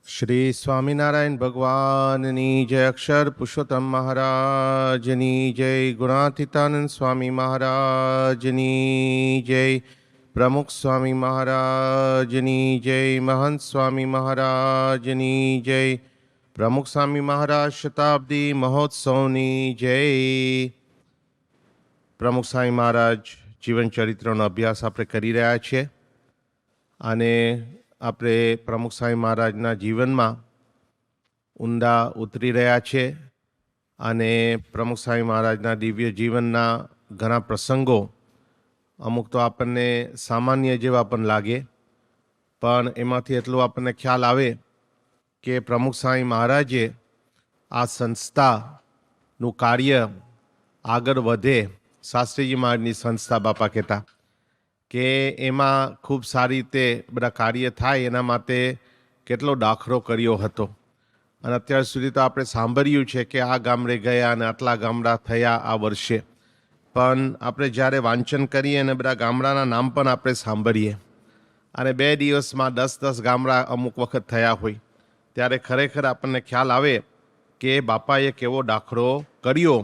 શ્રી સ્વામિનારાયણ ભગવાનની જય, અક્ષર પુરુષોત્તમ મહારાજની જય, ગુણાતીતાનંદ સ્વામી મહારાજની જય, પ્રમુખ સ્વામી મહારાજની જય, મહંત સ્વામી મહારાજની જય, પ્રમુખ સ્વામી મહારાજ શતાબ્દી મહોત્સવની જય. પ્રમુખ સ્વામી મહારાજ જીવન ચરિત્રનો અભ્યાસ આપણે કરી રહ્યા છીએ અને આપણે પ્રમુખ સ્વામી મહારાજના જીવનમાં ઊંડા ઉતરી રહ્યા છે અને પ્રમુખ સ્વામી મહારાજના દિવ્ય જીવનના ઘણા પ્રસંગો અમુક તો આપણને સામાન્ય જેવા પણ લાગે, પણ એમાંથી એટલું આપણને ખ્યાલ આવે કે પ્રમુખ સ્વામી મહારાજે આ સંસ્થાનું કાર્ય આગળ વધે. શાસ્ત્રીજી મહારાજની સંસ્થા બાપા કહેતા કે એમાં ખૂબ સારી રીતે બધા કાર્ય થાય એના માટે કેટલો દાખલો કર્યો હતો. અને અત્યાર સુધી તો આપણે સાંભળ્યું છે કે આ ગામડે ગયા અને આટલા ગામડા થયા આ વર્ષે, પણ આપણે જ્યારે વાંચન કરીએ અને બધા ગામડાના નામ પણ આપણે સાંભળીએ અને 2 દિવસમાં 10 ગામડા અમુક વખત થયા હોય ત્યારે ખરેખર આપણને ખ્યાલ આવે કે બાપાએ કેવો દાખલો કર્યો.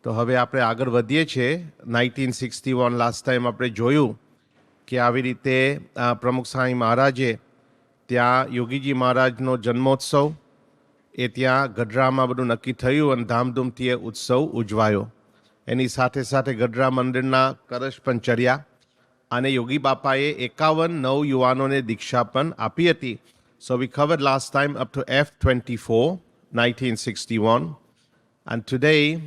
તો હવે આપણે આગળ વધીએ છીએ. 1961 લાસ્ટ ટાઈમ આપણે જોયું કે આવી રીતે પ્રમુખ સ્વામી મહારાજે ત્યાં યોગીજી મહારાજનો જન્મોત્સવ એ ત્યાં ગઢડામાં બધું નક્કી થયું અને ધામધૂમથી એ ઉત્સવ ઉજવાયો. એની સાથે સાથે ગઢડા મંદિરના કળશ પણ ચડ્યા અને યોગી બાપાએ 51 નવયુવાનોને દીક્ષા પણ આપી હતી. So we covered last time up to F24 1961 and today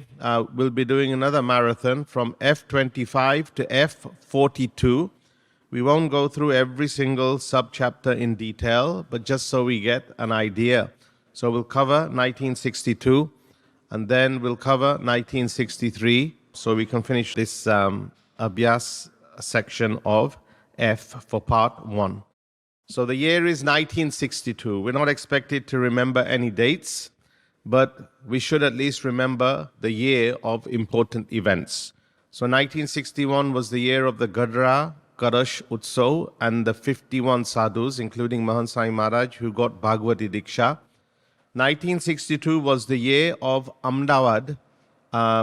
we'll be doing another marathon from F25 to F42. We won't go through every single sub-chapter in detail, but just so we get an idea. So we'll cover 1962, and then we'll cover 1963, so we can finish this Abhyas section of F for part 1. So the year is 1962. We're not expected to remember any dates, but we should at least remember the year of important events. So 1961 was the year of the Gadra Karash Utsav and the 51 sadhus, including Mahant Sai Maharaj, who got Bhagavati Diksha. 1962 was the year of Ahmedabad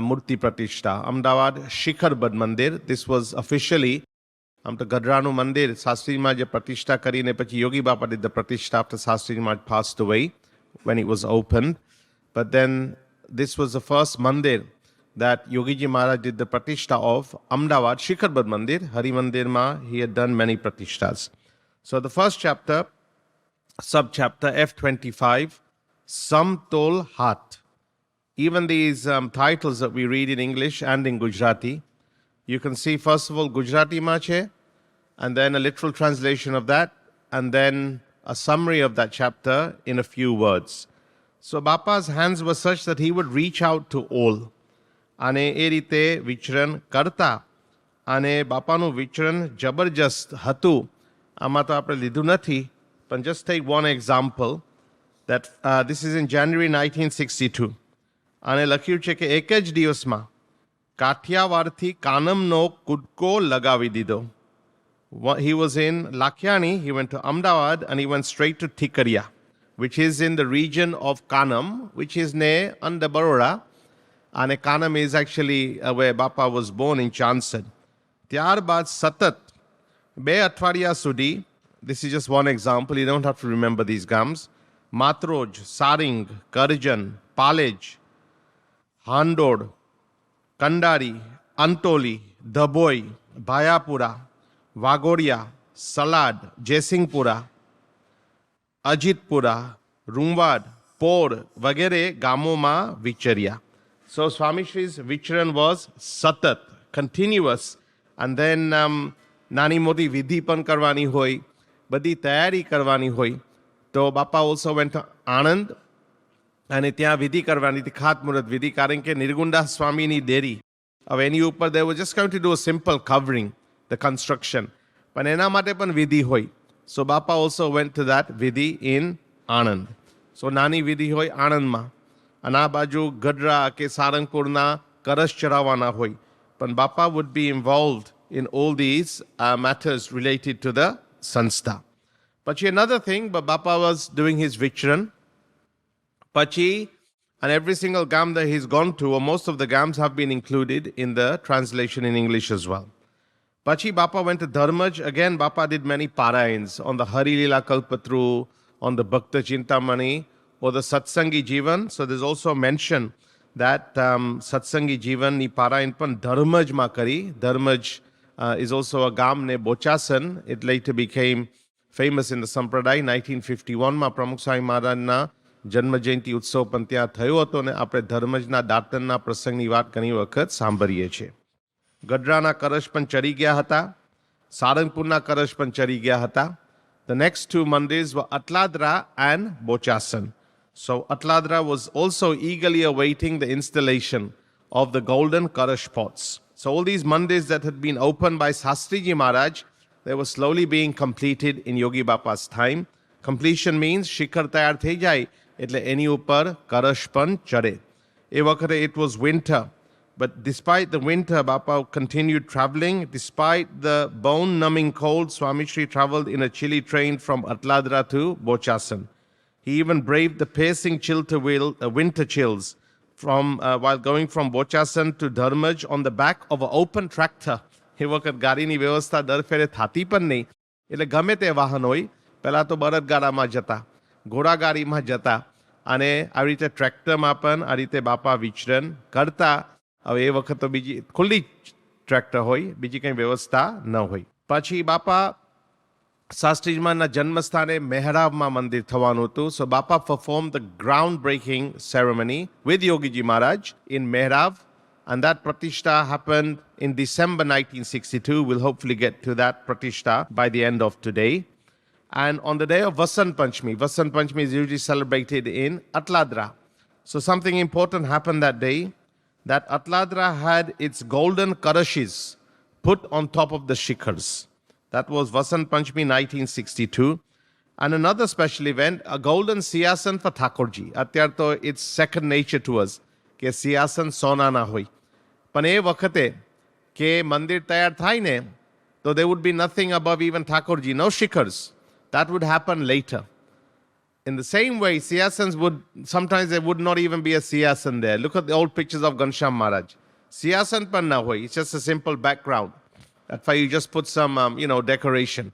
Murti Pratishta, Ahmedabad Shikhar Bad Mandir. This was officially the Gadranu Mandir. Shastri Maharaj Pratishta karine pachi Yogi Bapa did the Pratishta after Shastri Maharaj passed away when it was opened. But then this was the first mandir that Yogiji Maharaj did the Pratishta of. Ahmedabad Shikhar Bad Mandir, Hari Mandir Ma, he had done many Pratishtas. So the first chapter, sub-chapter F25, Samtol Hat. Even these titles that we read in English and in Gujarati, you can see first of all Gujarati Mache, and then a literal translation of that, and then a summary of that chapter in a few words. So Bapa's hands were such that he would reach out to all. અને એ રીતે વિચરણ કરતા અને બાપાનું વિચરણ જબરજસ્ત હતું. આમાં તો આપણે લીધું નથી, પણ just take one example that this is in January 1962 અને લખ્યું છે કે એક જ દિવસમાં કાઠિયાવાડથી કાનમનો કૂદકો લગાવી દીધો. He was in Lakhjani, he went to Ahmedabad and he went straight to Tikariya, which is in the region of Kanam, which is near under Baroda. And Kanam is actually where Bapa was born in Chansad. ત્યારબાદ સતત 2 અઠવાડિયા સુધી, this is just one example, you don't have to remember these gams, Matroj, Saring, Karjan, Palej, Handod, Kandari, Antoli, Daboi, Bhayapura, Vagoria, Salad, Jaisingpura, Ajitpura, Rumwad, Por વગેરે ગામોમાં વિચર્યા. So Swami Shri's vicharan was satat, continuous, and then nani moti vidhi pan karwani hoy, badi tayari karwani hoy. So Bapa also went to Anand and ત્યાં વિધિ કરવાની હતી, ખાતમુહૂર્ત વિધિ, કારણ કે નિર્ગુંડા સ્વામીની દેરી. હવે એની ઉપર they were just going to do a simple covering, the construction. પણ એના માટે પણ વિધિ હોય. So Bapa also went to that vidhi in Anand. So નાની વિધિ હોય આણંદમાં. અને આ બાજુ ગઢડા કે સારંગપુરના કરશ ચરાવવાના હોય. પણ બાપા would be involved in all these matters related to the સંસ્થા. Pachi another thing, but Bapa was doing his Vichran. Pachi, and every single gam that he's gone to, or most of the gams have been included in the translation in English as well. Pachi Bapa went to Dharmaj. Again, Bapa did many parayans on the Hari Lila Kalpatru, on the Bhakta Chintamani, or the Satsangi Jivan. So there's also a mention that Satsangi Jivan ni parayan pan Dharmaj ma kari. Dharmaj is also a gam ne Bochasan. It later became famous in the Sampradaya. 1951 માં પ્રમુખ સ્વામી મહારાજના જન્મ જયંતિ ઉત્સવ પણ ત્યાં થયો હતો ને આપણે ધર્મજના દાતનના પ્રસંગની વાત ઘણી વખત સાંભળીએ છીએ. ગઢડાના કરશ પણ ચરી ગયા હતા, સારંગપુરના કરશ પણ ચરી ગયા હતા. The next two mandirs were Atladra and Bochasan. So Atladra was also eagerly awaiting the installation of the golden Karash pots. So all these mandirs that had been opened by Shastriji Maharaj, they were slowly being completed in Yogi Bapa's time. Completion means shikhar tayar થઈ જાય એટલે એની ઉપર કરશ પણ ચડે. એ વખતે it was winter. But despite the winter, Bapa continued traveling. Despite the bone-numbing cold, Swami Shri traveled in a chilly train from Atladra to Bochasan. He even braved the piercing winter chills while going from Bochasan to Dharmaj on the back of an open tractor. એ વખત ગાડીની વ્યવસ્થા દર ફેરે થતી પણ નહીં, એટલે ગમે તે વાહન હોય, પહેલાં તો બળદગાડામાં જતા, ઘોડાગાડીમાં જતા, અને આવી રીતે ટ્રેક્ટરમાં પણ આ રીતે બાપા વિચરણ કરતા. હવે એ વખત તો બીજી ખુલ્લી ટ્રેક્ટર હોય, બીજી કંઈ વ્યવસ્થા ન હોય. પછી બાપા શાસ્ત્રીજીમાંના જન્મસ્થાને મહેરાબમાં મંદિર થવાનું હતું. So Bapa performed the groundbreaking ceremony with Yogiji Maharaj in Mehrab. And that pratishtha happened in December 1962. We'll hopefully get to that pratishtha by the end of today. And on the day of Vasant Panchami is usually celebrated in Atladra. So something important happened that day, that Atladra had its golden karashis put on top of the shikhars. That was Vasant Panchami 1962. And another special event, a golden siyasan for Thakurji. Atyar to it's second nature to us. કે સિંહાસન સોનાના હોય. પણ એ વખતે કે મંદિર તૈયાર થાય ને તો there would be nothing above even Thakurji, no shikhars. That would happen later. In the same way, siyasans sometimes there would not even be a siyasan there. Look at the old pictures of Ghanshyam Maharaj. Siyasan pan na hoy, it's just a simple background. That's why you just put some, decoration.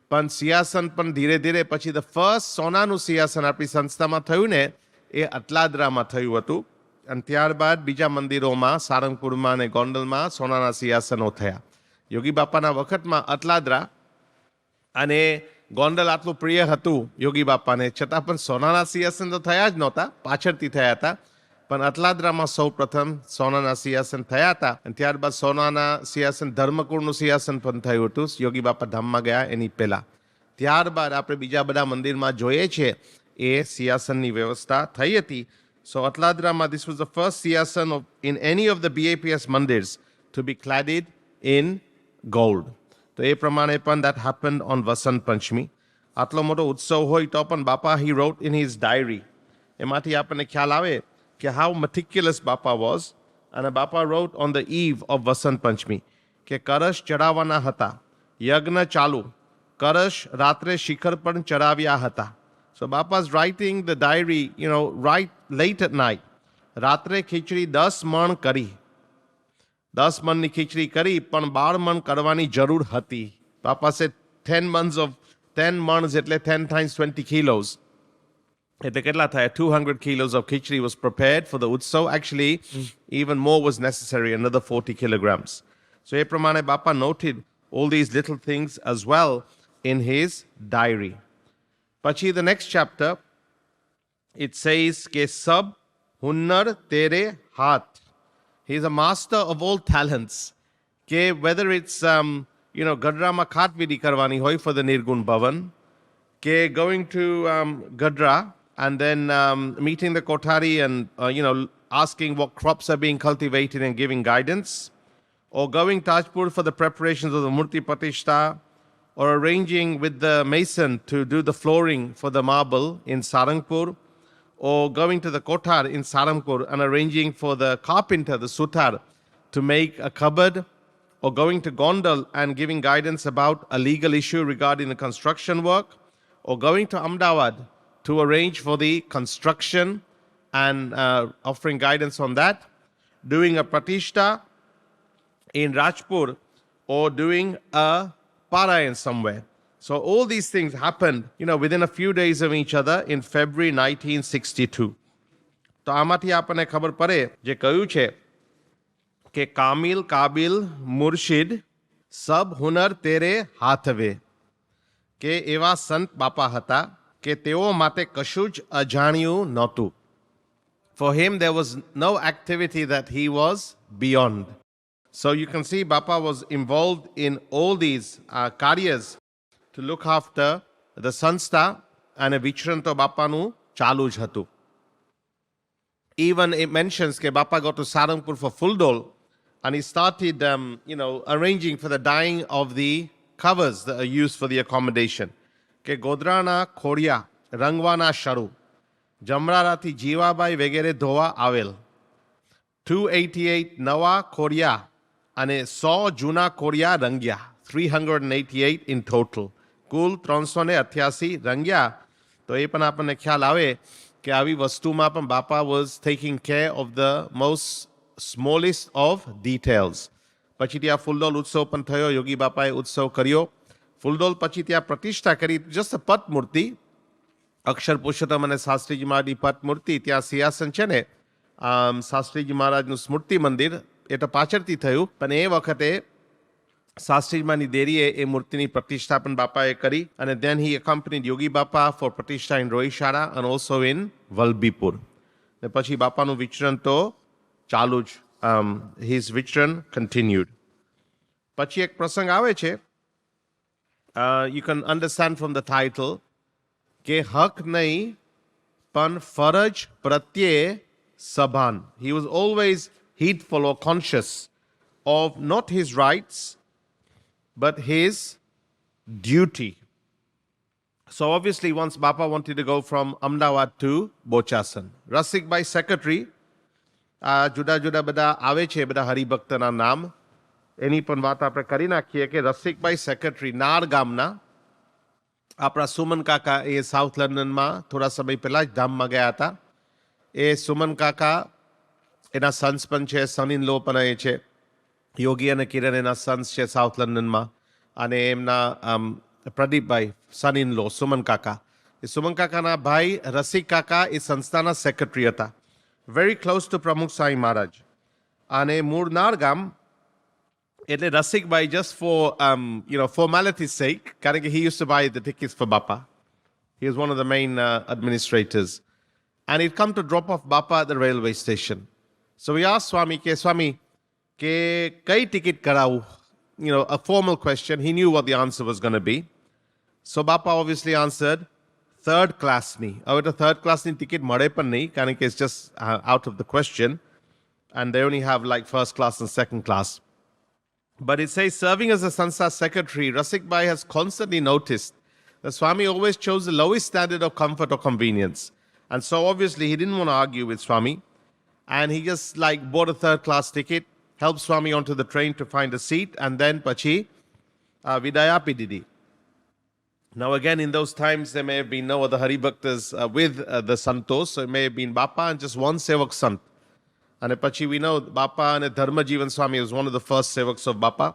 Pan siyasan pan dhire dhire પછી the first સોનાનું સિંહાસન આપણી સંસ્થામાં થયું ને એ અટલાદરામાં થયું હતું. અને ત્યારબાદ બીજા મંદિરોમાં સારંગપુરમાં અને ગોંડલમાં સોનાના સિંહાસનો થયા. યોગી બાપાના વખતમાં અટલાદરા અને ગોંડલ આટલું પ્રિય હતું યોગી બાપાને, છતાં પણ સોનાના સિંહાસન તો થયા જ નહોતા, પાછળથી થયા હતા. પણ અટલાદરામાં સૌ પ્રથમ સોનાના સિંહાસન થયા હતા. અને ત્યારબાદ સોનાના સિંહાસન ધર્મકુળનું સિંહાસન પણ થયું હતું યોગી બાપા ધામમાં ગયા એની પહેલા. ત્યારબાદ આપણે બીજા બધા મંદિરમાં જોઈએ છીએ એ સિંહાસનની વ્યવસ્થા થઈ હતી. So Atladrama, this was the first siyasan in any of the BAPS mandirs to be cladded in gold. So એ પ્રમાણે પણ that happened on Vasant Panchami. આટલો મોટો ઉત્સવ હોય તો પણ બાપા he wrote in his diary. એમાંથી આપણને ખ્યાલ આવે કે how meticulous Bapa was. And Bapa wrote on the eve of Vasant Panchami કે કરશ ચડાવવાના હતા, યજ્ઞ ચાલુ, કરશ રાત્રે શિખર પણ ચડાવ્યા હતા. So Bapa's writing the diary, right late at night. Ratre khichdi 10 મણ કરી. 10 મણની ખીચડી કરી, પણ 12 મણ કરવાની જરૂર હતી. Bapa said 10 મણs એટલે 10 times 20 kilos. એટલે કેટલા થાય? 200 kilos of khichdi was prepared for the utsav. Actually, even more was necessary, another 40 kilograms. So એ પ્રમાણે Bapa noted all these little things as well in his diary. Pachi, the next chapter, it says, Ke sab hunnar tere haath. He is a master of all talents. Ke whether it's, Gadra ma khat vidi karwani hoy for the Nirgun Bhavan, ke going to Gadra and then meeting the Kothari and, asking what crops are being cultivated and giving guidance, or going Tajpur for the preparations of the Murti Patishta, or arranging with the mason to do the flooring for the marble in Sarangpur, or going to the Kothar in Sarangpur and arranging for the carpenter, the sutar, to make a cupboard, or going to Gondal and giving guidance about a legal issue regarding the construction work, or going to Ahmedabad to arrange for the construction and offering guidance on that, doing a pratishta in Rajpur, or doing a parayan somewhere. So all these things happened, within a few days of each other in February 1962. તો આમાંથી આપણને ખબર પડે જે કહ્યું છે કે કામિલ કાબિલ મુર્શિદ સબ હુનર તેરે Hathway, કે એવા સંત બાપા હતા કે તેઓ માટે કશું જ અજાણ્યું નહોતું. For him there was no activity that he was beyond. So you can see Bapa was involved in all these karyas to look after the sanstha, and vichran to Bapanu ચાલુ જ હતું. Even it mentions that Bapa got to Sarangpur for Fuldol, and he started, arranging for the dyeing of the covers that are used for the accommodation. કે ગોધરાના ખોડિયા રંગવાના શરૂ, જમરારાથી જીવાબાઈ વગેરે ધોવા આવેલ. 288 નવા ખોડિયા અને 100 જૂના ખોડિયા રંગ્યા. 388 in total. કુલ 388 રંગ્યા. તો એ પણ આપણને ખ્યાલ આવે કે આવી વસ્તુમાં પણ બાપા was taking care of the most smallest of details. પછી ત્યાં ફૂલડોલ ઉત્સવ પણ થયો, યોગી બાપાએ ઉત્સવ કર્યો. ફૂલડોલ પછી ત્યાં પ્રતિષ્ઠા કરી, જસ્ટ પટ મૂર્તિ, અક્ષર પુરુષોત્તમ અને શાસ્ત્રીજી મહારાજની પટ મૂર્તિ, ત્યાં સિંહાસન છે ને, શાસ્ત્રીજી મહારાજનું સ્મૃતિ મંદિર, એ તો પાછળથી થયું, પણ એ વખતે શાસ્ત્રીજીમાંની દેરીએ એ મૂર્તિની પ્રતિષ્ઠા પણ બાપાએ કરી. અને then he accompanied યોગી બાપા for પ્રતિષ્ઠા in Rohishala and also in Vallabhipur. ને પછી બાપાનું વિચરણ તો ચાલુ જ, his વિચરણ continued. પછી એક પ્રસંગ આવે છે, you can understand from the title, કે હક નહીં પણ ફરજ પ્રત્યે સભાન. He was always heedful or conscious of not his rights but his duty. So obviously once Bapa wanted to go from Ahmedabad to Bochasan, Rasikbhai secretary, જુદા જુદા બધા આવે છે, બધા હરિભક્તના નામ, એની પણ વાત આપણે કરી નાખીએ કે રસિકભાઈ સેક્રેટરી નાર ગામના, આપણા સુમન કાકા એ સાઉથ લંડનમાં થોડા સમય પહેલા જ ધામમાં ગયા હતા. એ સુમન કાકા એના સન્સ પણ છે, સન ઇન લો પણ એ છે. યોગી અને કિરણ એના સન્સ છે સાઉથ લંડનમાં, અને એમના પ્રદીપભાઈ સન ઇન લો સુમન કાકા. એ સુમન કાકાના ભાઈ રસિક કાકા એ સંસ્થાના સેક્રેટરી હતા, વેરી ક્લોઝ ટુ પ્રમુખ સાંઈ મહારાજ. અને મૂળ નાર ગામ એટલે Rasikbhai just for formality's sake, કારણ કે he used to buy the tickets for Bapa. He was one of the main administrators, and he'd come to drop off Bapa at the railway station. So we asked Swami કે કઈ ticket કરાવું, a formal question. He knew what the answer was going to be. So Bapa obviously answered third class ની. હવે તો third class ની ticket મળે પણ નહીં, કારણ કે it's just out of the question, and they only have like first class and second class. But it says, serving as a Sansa secretary, Rasikbhai has constantly noticed that Swami always chose the lowest standard of comfort or convenience. And so obviously he didn't want to argue with Swami, and he just bought a third class ticket, helped Swami onto the train to find a seat, and then pachi vidaya pididi. Now again, in those times there may have been no other Haribhaktas with the Santos, so it may have been Bapa and just one Sevak Sant. અને પછી we know બાપા અને ધર્મજીવન સ્વામી was one of the first sevaks of Bapa.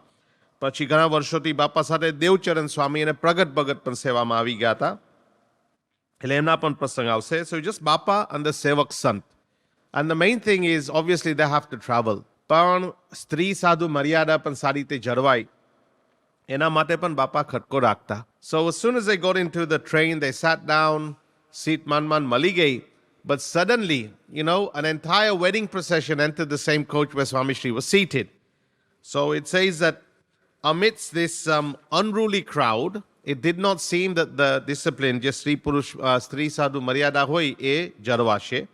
પછી ઘણા વર્ષોથી બાપા સાથે દેવચરણ સ્વામી અને પ્રગટ ભગત પણ સેવામાં આવી ગયા હતા, એટલે એમના પણ પ્રસંગ આવશે. So just Bapa and the Sevak Sant. And the main thing is obviously they have to travel. પણ સ્ત્રી સાધુ મર્યાદા પણ સારી રીતે જળવાય એના માટે પણ બાપા ખટકો રાખતા. So as soon as they got into the train, they sat down, seat man મળી ગઈ. But suddenly, an entire wedding procession entered the same coach where Swami Shri was seated. So it says that amidst this unruly crowd, it did not seem that the discipline, just Sri Sadhu Maryada hoy, e jarwashe.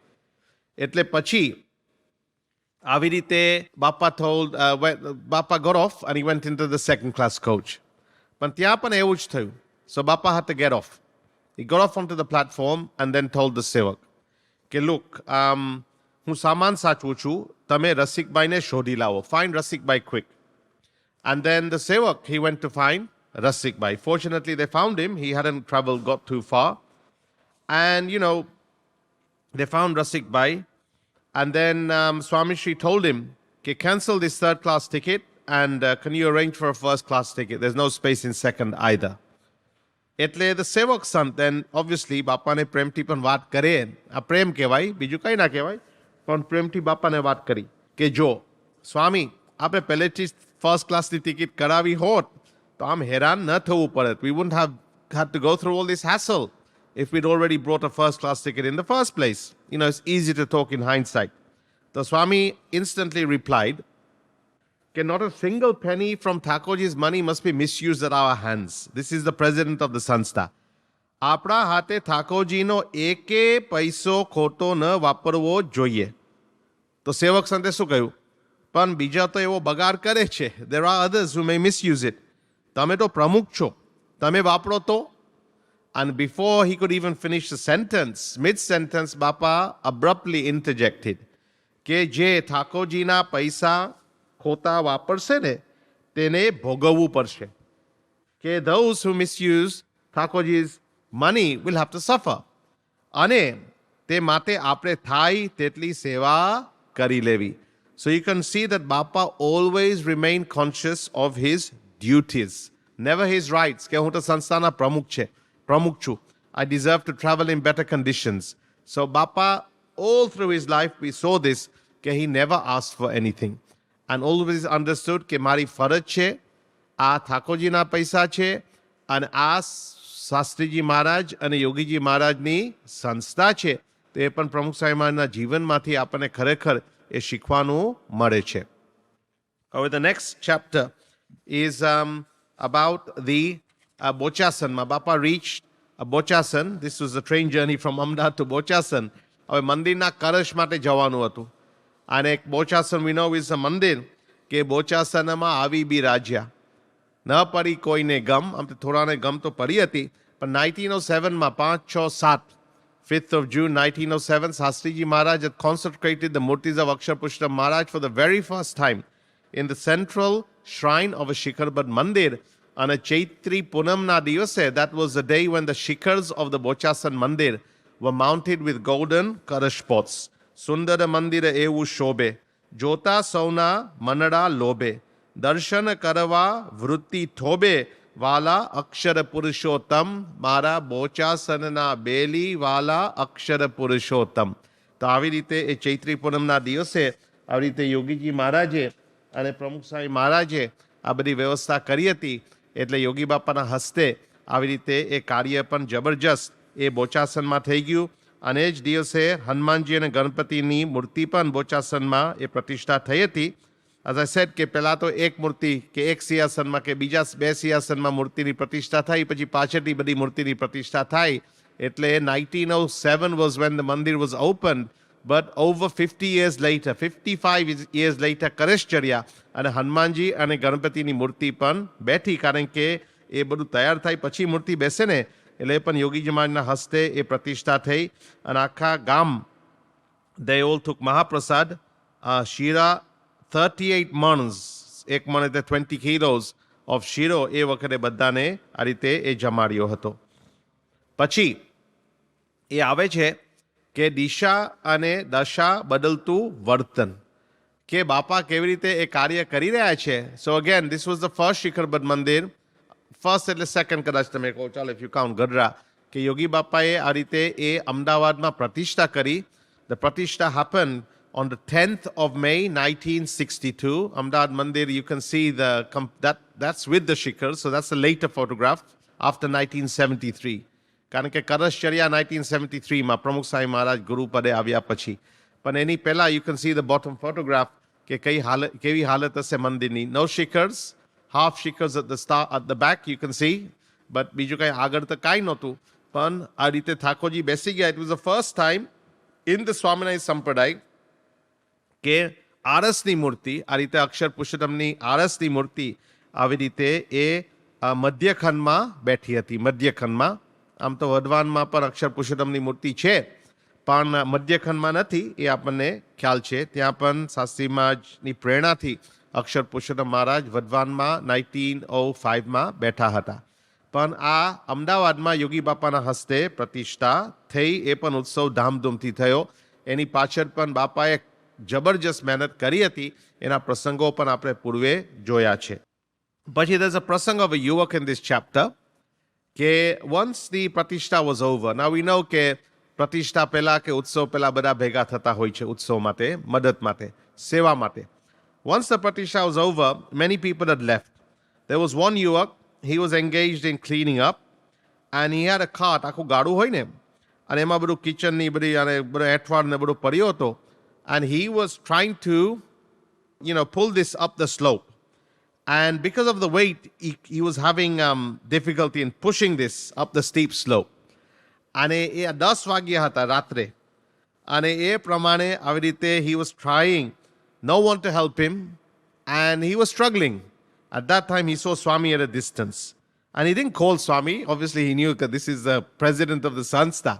Etle pachi, આવી રીતે Bapa told, Bapa got off and he went into the second class coach. પણ ત્યાં પણ એવું જ થયું. So Bapa had to get off. He got off onto the platform and then told the sevak, કે look, હું સામાન સાચવું છું, તમે રસિકભાઈને શોધી લાવો. Find Rasikbhai quick. And then the sevak, he went to find Rasikbai. Fortunately, they found him. He hadn't got too far. And, they found Rasikbai. And then Swami Shri told him, okay, cancel this third class ticket and can you arrange for a first class ticket? There's no space in second either. એટલે the સેવક સંત દેન obviously બાપાને પ્રેમથી પણ વાત કરે. આ પ્રેમ કહેવાય, બીજું કંઈ ના કહેવાય, પણ પ્રેમથી બાપાને વાત કરી કે જો સ્વામી આપણે પહેલેથી ફર્સ્ટ ક્લાસની ટિકિટ કરાવી હોત તો આમ હેરાન ન થવું પડત. We wouldn't have had to go through all this hassle if we'd already brought a first class ticket in the first place. It's easy to talk in hindsight. The Swami instantly replied, not a single penny from Thakurji's money must be misused at our hands. This is the president of the Sanstha. આપણા હાથે ઠાકોરજીનો એકે પૈસો ખોટો ન વાપરવો જોઈએ. તો સેવક સંતે શું કહ્યું? પણ બીજા તો એવો બગાડ કરે છે. There are others who may misuse it. તમે તો પ્રમુખ છો, તમે વાપરો તો. And before he could even finish the sentence, mid-sentence, Bapa abruptly interjected કે જે ઠાકોરજીના પૈસા ખોટા વાપરશે ને તેને ભોગવવું પડશે. કે those who misuse Thakurji's money will have to suffer. અને તે માટે આપણે થાય તેટલી સેવા કરી લેવી. So you can see that Bapa always remained conscious of his duties, never his rights. કે હું તો સંસ્થાના પ્રમુખ છું. I deserve to travel in better conditions. So Bapa, all through his life, we saw this, કે he never asked for anything. And always understood કે મારી ફરજ છે, આ ઠાકોરજીના પૈસા છે અને આ શાસ્ત્રીજી મહારાજ અને યોગીજી મહારાજની સંસ્થા છે. તો એ પણ પ્રમુખ સ્વામી મહારાજના જીવનમાંથી આપણને ખરેખર એ શીખવાનું મળે છે. હવે the next chapter is about the Bochasan. Bapa reached Bochasan. This was a train journey from Ahmedabad to Bochasan. હવે મંદિરના કરશ માટે જવાનું હતું. અને એક બોચાસન we know is a મંદિર કે બોચાસનમાં આવી બી રાજ્યા. ન પડી કોઈને ગમ, આમ તો થોડાને ગમ તો પડી હતી, પણ 1907માં 5, 6, 7 5th of June 1907, Shastriji Maharaj had consecrated the murtis of Akshar Pushram Maharaj for the very first time in the central shrine of a Shikharbad Mandir on a Chaitri Punamna Divase. That was the day when the shikhars of the Bochasan Mandir were mounted with golden karash pots. Sundara Mandira Evu Shobe, Jota Sauna Manada Lobe, Darshana Karava Vrutti Thobe, Vala Akshara Purushottam, Mara Bochasanana Beli, Vala Akshara Purushottam. તો આવી રીતે એ ચૈત્રી પૂનમના દિવસે આવી રીતે યોગીજી મહારાજે અને પ્રમુખ સ્વામી મહારાજે આ બધી વ્યવસ્થા કરી હતી. એટલે યોગી બાપાના હસ્તે આવી રીતે એ કાર્ય પણ જબરજસ્ત એ બોચાસનમાં થઈ ગયું. અને જ દિવસે હનુમાનજી અને ગણપતિની મૂર્તિ પણ બોચાસનમાં એ પ્રતિષ્ઠા થઈ હતી. As I said કે પહેલાં તો એક મૂર્તિ કે એક સિંહાસનમાં કે બીજા 2 સિંહાસનમાં મૂર્તિની પ્રતિષ્ઠા થઈ, પછી પાછળની બધી મૂર્તિની પ્રતિષ્ઠા થાય. એટલે 1907 was when the mandir was opened, but over 50 years later, 55 years later, કરેશ ચડ્યા અને હનુમાનજી અને ગણપતિની મૂર્તિ પણ બેઠી. કારણ કે એ બધું તૈયાર થાય પછી મૂર્તિ બેસે ને, એટલે પણ યોગીજી મહારાજના હસ્તે એ પ્રતિષ્ઠા થઈ. અને આખા ગામ, they all took મહાપ્રસાદ, શીરા 38 mons, એક મણ એટલે 20 kilos of શીરો એ વખતે બધાને આ રીતે એ જમાડ્યો હતો. પછી એ આવે છે કે દિશા અને દશા બદલતું વર્તન, કે બાપા કેવી રીતે એ કાર્ય કરી રહ્યા છે. So again this was the first શિખરબદ્ધ મંદિર. ફર્સ્ટ એટલે સેકન્ડ કદાચ તમે કહો, ચાલો ઇફ યુ કાઉન્ટ ગઢડા, કે યોગી બાપાએ આ રીતે એ અમદાવાદમાં પ્રતિષ્ઠા કરી. ધ પ્રતિષ્ઠા happen on the 10th of May 1962. Ahmedabad Mandir, you can see that's with the shikhar, so that's a later photograph after 1973. કારણ કે કરશ ચર્યા 1973માં પ્રમુખ સ્વામી મહારાજ ગુરુ પદે આવ્યા પછી. પણ એની પહેલા you can see the bottom photograph કે કેવી હાલત હશે મંદિરની. No shikhars, half shikhars at the back you can see, but બીજું કંઈ આગળ તો કાંઈ નહોતું. પણ આ રીતે ઠાકોરજી બેસી ગયા. It was the first time in the Swaminarayan Sampradaya કે આરસની મૂર્તિ, આ રીતે અક્ષર પુરુષોત્તમની આરસની મૂર્તિ આવી રીતે એ મધ્યખંડમાં બેઠી હતી. મધ્યખંડમાં, આમ તો વઢવાનમાં પણ અક્ષર પુરુષોત્તમની મૂર્તિ છે, પણ મધ્યખંડમાં નથી, એ આપણને ખ્યાલ છે. ત્યાં પણ શાસ્ત્રી મહારાજની પ્રેરણાથી અક્ષર પુરુષોત્તમ મહારાજ વઢવાણમાં 1905માં બેઠા હતા. પણ આ અમદાવાદમાં યોગી બાપાના હસ્તે પ્રતિષ્ઠા થઈ, એ પણ ઉત્સવ ધામધૂમથી થયો. એની પાછળ પણ બાપાએ જબરજસ્ત મહેનત કરી હતી. એના પ્રસંગો પણ આપણે પૂર્વે જોયા છે. પછી there's a પ્રસંગ of a યુવક in this chapter કે once the પ્રતિષ્ઠા was over. Now we know કે પ્રતિષ્ઠા પહેલા કે ઉત્સવ પહેલા બધા ભેગા થતા હોય છે ઉત્સવ માટે, મદદ માટે, સેવા માટે. Once the pratishtha was over, many people had left. There was one yuak, he was engaged in cleaning up, and he had a cart, આખું ગાડું હોય ને, અને એમાં બધું કિચનની બધી અને બધું એઠવાડ ને બધું પડ્યો હતો, and he was trying to, pull this up the slope. And because of the weight, he was having difficulty in pushing this up the steep slope. અને એ 10 વાગ્યા હતા રાત્રે, અને એ પ્રમાણે આવી રીતે he was trying, no one to help him, and he was struggling. At that time, he saw Swami at a distance. And he didn't call Swami. Obviously, he knew that this is the president of the Sanstha.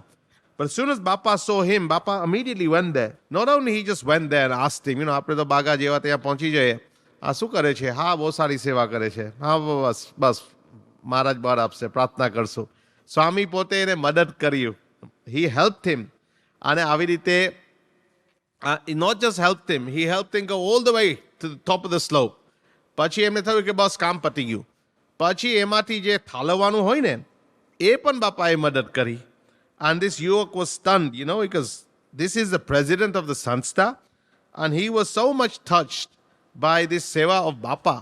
But as soon as Bapa saw him, Bapa immediately went there. Not only he just went there and asked him, આપણે તો બાગા જેવા ત્યાં પહોંચી જઈએ, આ શું કરે છે? હા, બહુ સારી સેવા કરે છે. હા, બસ મહારાજ બળ આપશે, પ્રાર્થના કરશો. સ્વામી પોતે એને મદદ કર્યું. He helped him. અને આવી રીતે not just helped him, he helped him go all the way to the top of the slope. પછી એમને થયું કે બસ કામ પતી ગયું. પછી એમાંથી જે ઠાલવવાનું હોય ને, એ પણ બાપાએ મદદ કરી. And this yuak was stunned, because this is the president of the Sanstha, and he was so much touched by this seva of Bapa.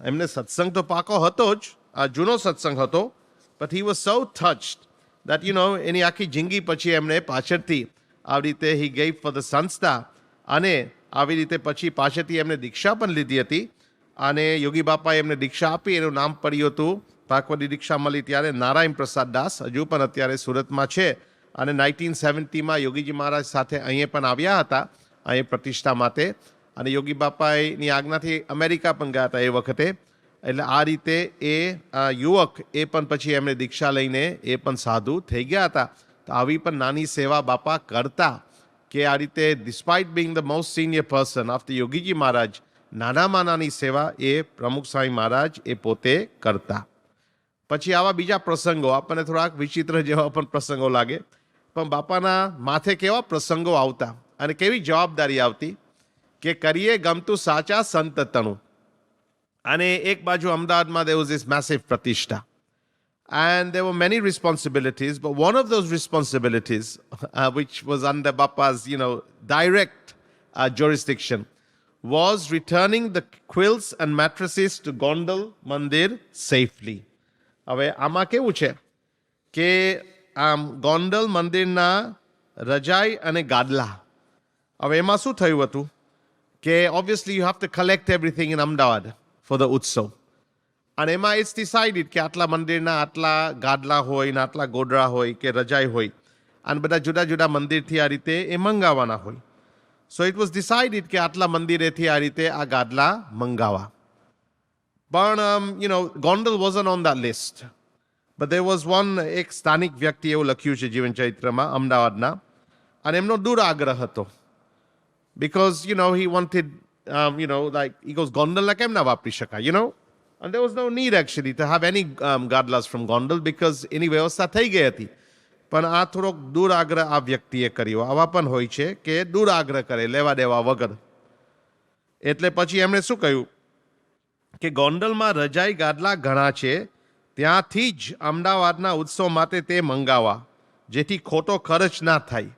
એમને સત્સંગ તો પાકો હતો જ, આ જૂનો સત્સંગ હતો, but he was so touched that, એની આખી જિંદગી પછી એમને પાછળથી આવી રીતે he gave for the Sanstha, અને આવી રીતે પછી પાછળથી એમને દીક્ષા પણ લીધી હતી. અને યોગી બાપાએ એમને દીક્ષા આપી, એનું નામ પડ્યું હતું, ભાગવતી દીક્ષા મળી ત્યારે નારાયણ પ્રસાદ દાસ, હજુ પણ અત્યારે સુરતમાં છે. અને 1970માં યોગીજી મહારાજ સાથે અહીંયા પણ આવ્યા હતા, અહીં પ્રતિષ્ઠા માટે. અને યોગી બાપાની આજ્ઞાથી અમેરિકા પણ ગયા હતા એ વખતે. એટલે આ રીતે એ યુવક એ પણ પછી એમને દીક્ષા લઈને એ પણ સાધુ થઈ ગયા હતા. તો આવી પણ નાની સેવા બાપા કરતા, કે આ રીતે despite being the most senior person after Yogiji Maharaj, નાનામાં નાની સેવા એ પ્રમુખ સ્વામી મહારાજ એ પોતે કરતા. પછી આવા બીજા પ્રસંગો આપણને થોડાક વિચિત્ર જેવા પણ પ્રસંગો લાગે, પણ બાપાના માથે કેવા પ્રસંગો આવતા અને કેવી જવાબદારી આવતી કે કરીએ ગમતું સાચા સંત તણું. અને એક બાજુ અમદાવાદમાં there was this massive pratishtha, and there were many responsibilities, but one of those responsibilities which was under Bapa's direct jurisdiction was returning the quilts and mattresses to Gondal Mandir safely. હવે આમાં કેવું છે કે ગોંડલ મંદિરના રજાઈ અને ગાદલા, હવે એમાં શું થયું હતું કે obviously you have to collect everything in Ahmedabad for the utsav. અને એમાં it's decided કે આટલા મંદિરના આટલા ગાદલા હોય ને આટલા ગોદડા હોય કે રજાઈ હોય, અને બધા જુદા જુદા મંદિરથી આ રીતે એ મંગાવવાના હોય. So it was decided કે આટલા મંદિરેથી આ રીતે આ ગાદલા મંગાવા. પણ Gondal wasn't on that list. But there was one, એક સ્થાનિક વ્યક્તિ એવું લખ્યું છે જીવન ચરિત્રમાં અમદાવાદના, અને એમનો દૂર આગ્રહ હતો. Because he wanted like he goes Gondalના કેમ ના વાપરી શકાય, and there was no need actually to have any gadlas from Gondal because એની વ્યવસ્થા થઈ ગઈ હતી. પણ આ થોડોક દૂર આગ્રહ આ વ્યક્તિએ કર્યો. આવા પણ હોય છે કે દૂર આગ્રહ કરે લેવા દેવા વગર. એટલે પછી એમણે શું કહ્યું કે ગોંડલમાં રજાઈ ગાદલા ઘણા છે, ત્યાંથી જ અમદાવાદના ઉત્સવ માટે તે મંગાવા, જેથી ખોટો ખર્ચ ના થાય.